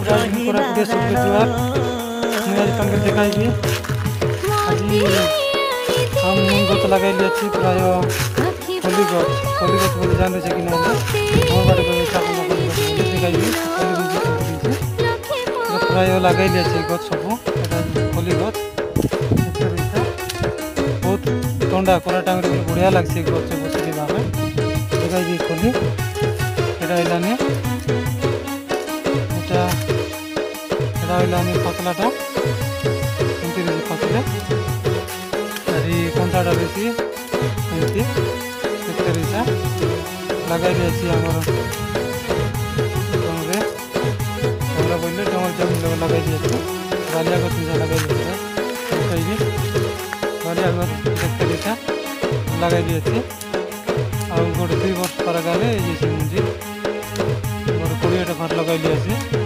guys कोरापुटे सबके जुआर मैं आज तंगे देखाइबी आज हम मूंग गछ लगाइली अछि प्राय कोली गछ बोली जान छै कि नै हमर बारे को हिसाब में कोली गछ बोली देखाइबी कोली गछ प्राय लगाइली अछि गछ सब कोली गछ बहुत ठंडा कोरा टाइम रे बढ़िया लागछि गछ बसि बाबे देखाइबी कोली एटा इलानी पतलाटा पतले अरे कंटाटा बेसी एमती लगे आमर जमरे जमरा बोले जमर जमी लगे बालिया गछ लगे कही बालिया गछ लगे आ गोटे 2 वर्ष पर गले मुझे गोटे 20टा घर लगे